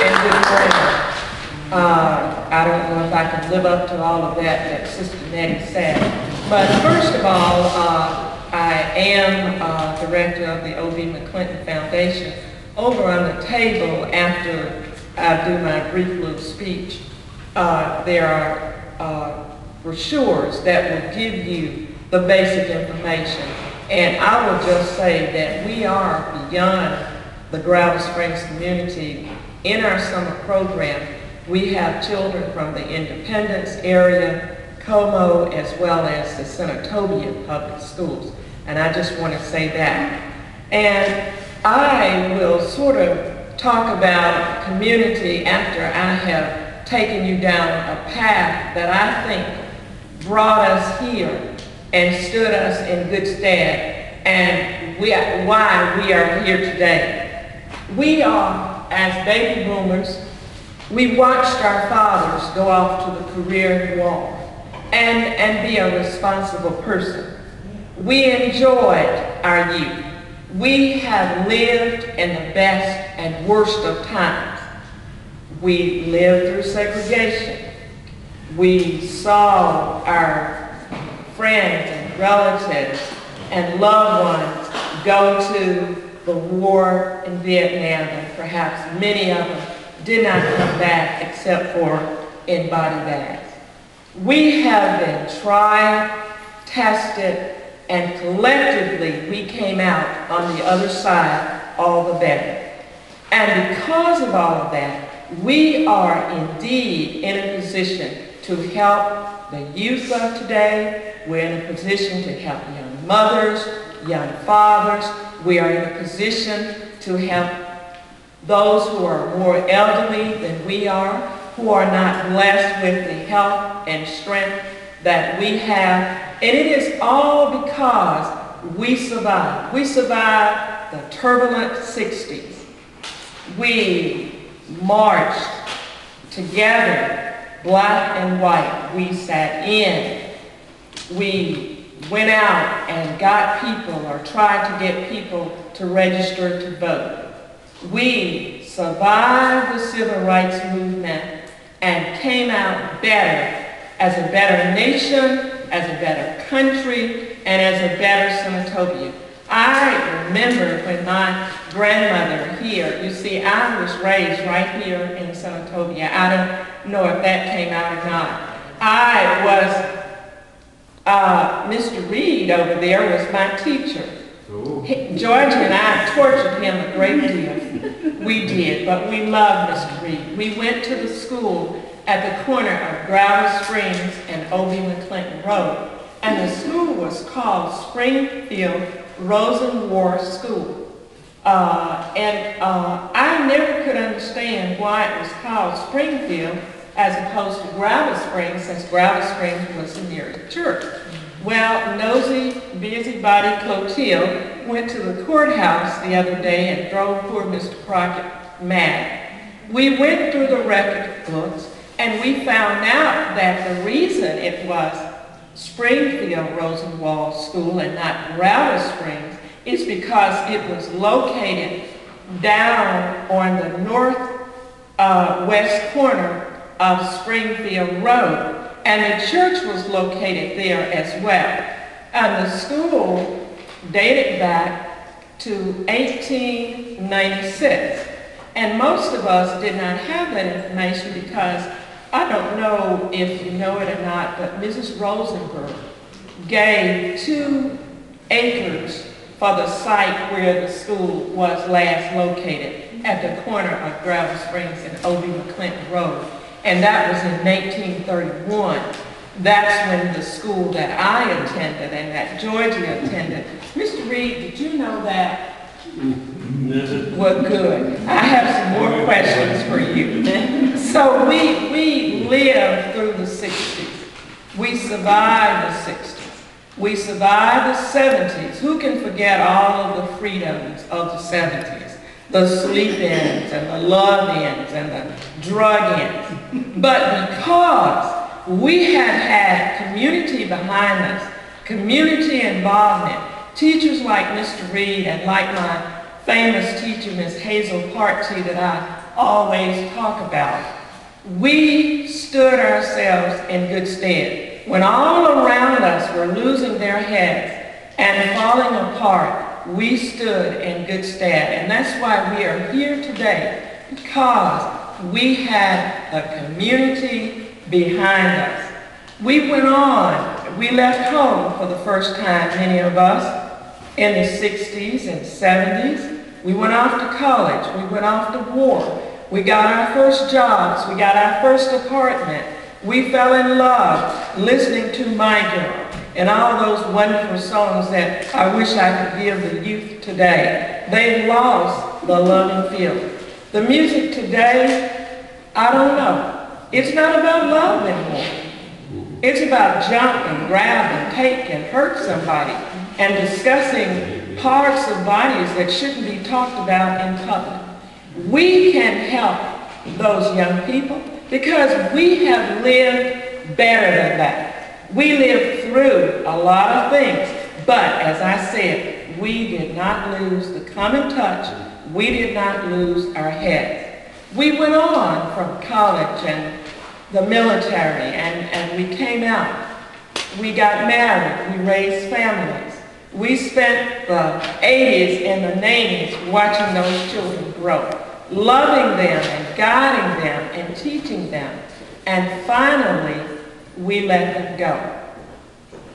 and good morning. I don't know if I can live up to all of that Sister Nettie said. But first of all, I am director of the O.B. McClinton Foundation. Over on the table, after I do my brief little speech, there are brochures that will give you the basic information. And I will just say that we are beyond the Gravel Springs community. In our summer program, we have children from the Independence area, Como, as well as the Senatobia public schools. And I just want to say that. And I will sort of talk about community after I have taken you down a path that I think brought us here and stood us in good stead, and why we are here today. We are, as baby boomers, we watched our fathers go off to the career wall and be a responsible person. We enjoyed our youth. We have lived in the best and worst of times. We lived through segregation. We saw our friends and relatives and loved ones go to the war in Vietnam, and perhaps many of them did not come back except for in body bags. We have been tried, tested, and collectively we came out on the other side all the better. And because of all of that, we are indeed in a position to help the youth of today. We're in a position to help young mothers, young fathers. We are in a position to help those who are more elderly than we are, who are not blessed with the health and strength that we have. And it is all because we survived. We survived the turbulent 60s. We marched together, black and white. We sat in. We went out and got people, or tried to get people to register to vote. We survived the civil rights movement and came out better, as a better nation, as a better country, and as a better Senatobia. I remember when my grandmother here, you see, I was raised right here in Senatobia. I don't know if that came out or not. Mr. Reed over there was my teacher. Georgia and I tortured him a great deal. We did, but we loved Mr. Reed. We went to the school at the corner of Gravel Springs and O.B. McClinton Road. And the school was called Springfield Rosenwar School. I never could understand why it was called Springfield as opposed to Gravel Springs, since Gravel Springs was the nearest church. Well, nosy, busybody Clotilde went to the courthouse the other day and drove poor Mr. Crockett mad. We went through the record books and we found out that the reason it was Springfield Rosenwald School and not Gravel Springs is because it was located down on the northwest corner of Springfield Road. And the church was located there as well. And the school dated back to 1896. And most of us did not have that information because, I don't know if you know it or not, but Mrs. Rosenberg gave 2 acres for the site where the school was last located, at the corner of Gravel Springs and O.B. McClinton Road. And that was in 1931. That's when the school that I attended and that Georgia attended. Mr. Reed, did you know that? Well, good. I have some more questions for you. So we lived through the 60s. We survived the 60s. We survived the 70s. Who can forget all of the freedoms of the 70s? The sleep-ins and the love-ins and the drug-ins. But because we had community behind us, community involvement, teachers like Mr. Reed and like my famous teacher, Ms. Hazel Partee, that I always talk about. We stood ourselves in good stead. When all around us were losing their heads and falling apart, we stood in good stead. And that's why we are here today, because we had a community behind us. We went on. We left home for the first time, many of us, in the 60s and 70s. We went off to college. We went off to war. We got our first jobs. We got our first apartment. We fell in love listening to My Girl and all those wonderful songs that I wish I could give the youth today. They've lost the love and feeling. The music today, I don't know. It's not about love anymore. It's about jumping, grabbing, taking, hurt somebody, and discussing parts of bodies that shouldn't be talked about in public. We can help those young people because we have lived better than that. We lived through a lot of things, but as I said, we did not lose the common touch. We did not lose our heads. We went on from college and the military, and we came out. We got married. We raised families. We spent the 80s and the 90s watching those children grow, loving them and guiding them and teaching them. And finally, we let them go.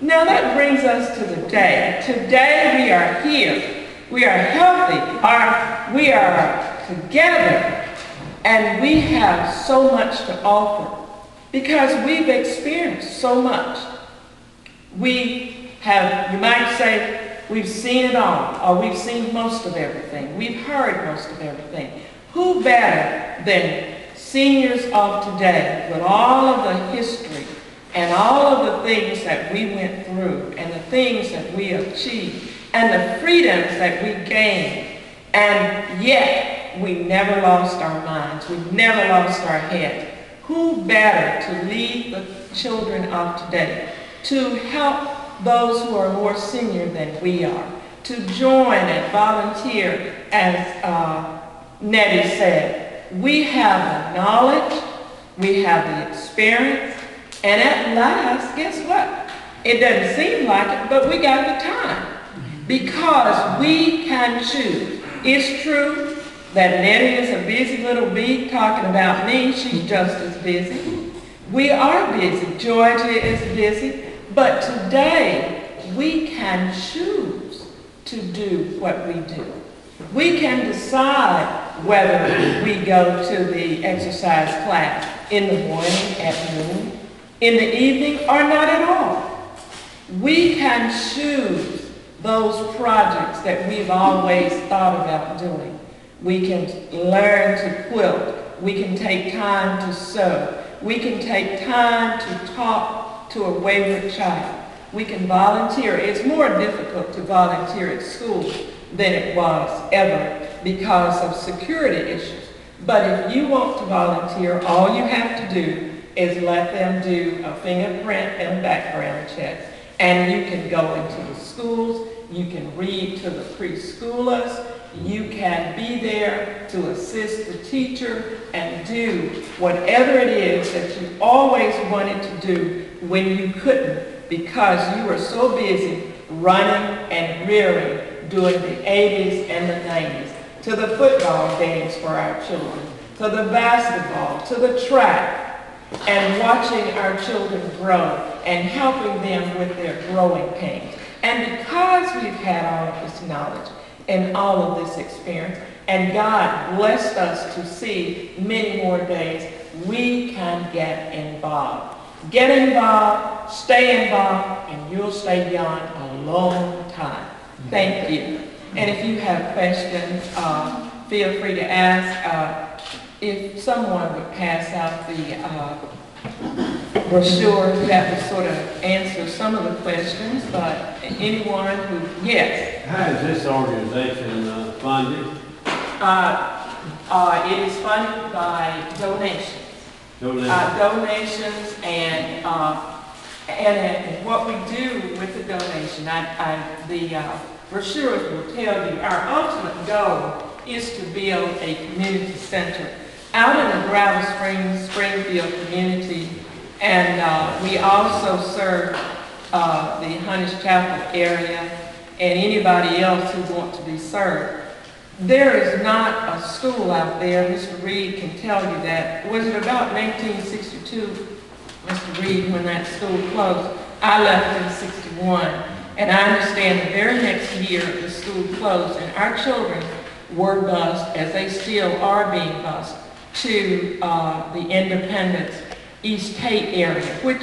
Now that brings us to the day. Today we are here. We are healthy. We are together. And we have so much to offer because we've experienced so much. We have, you might say, we've seen it all, or we've seen most of everything. We've heard most of everything. Who better than seniors of today with all of the history and all of the things that we went through and the things that we achieved and the freedoms that we gained, and yet we never lost our minds. We never lost our heads. Who better to lead the children of today, to help those who are more senior than we are, to join and volunteer, as Nettie said. We have the knowledge, we have the experience, and at last, guess what? It doesn't seem like it, but we got the time because we can choose. It's true that Nettie is a busy little bee talking about me. She's just as busy. We are busy. Georgia is busy. But today, we can choose to do what we do. We can decide whether we go to the exercise class in the morning, at noon, in the evening, or not at all. We can choose those projects that we've always thought about doing. We can learn to quilt. We can take time to sew. We can take time to talk to a wayward child. We can volunteer. It's more difficult to volunteer at school than it was ever because of security issues. But if you want to volunteer, all you have to do is let them do a fingerprint and a background check. And you can go into the schools. You can read to the preschoolers. You can be there to assist the teacher and do whatever it is that you always wanted to do when you couldn't because you were so busy running and rearing during the 80s and the 90s, to the football games for our children, to the basketball, to the track, and watching our children grow and helping them with their growing pains. And because we've had all of this knowledge and all of this experience, and God blessed us to see many more days, we can get involved. Get involved, stay involved, and you'll stay young a long time. Thank you. And if you have questions, feel free to ask. If someone would pass out the brochure, that would sort of answer some of the questions, but anyone who, yes. How is this organization funded? It is funded by donations. Donations and what we do with the donation. The brochures will tell you our ultimate goal is to build a community center out in the Gravel Springs, Springfield community, and we also serve the Hunnish Chapel area and anybody else who wants to be served. There is not a school out there, Mr. Reed can tell you that. Was it about 1962, Mr. Reed, when that school closed? I left in 61, and I understand the very next year the school closed, and our children were bused, as they still are being bused, to the Independence, East Haight area, which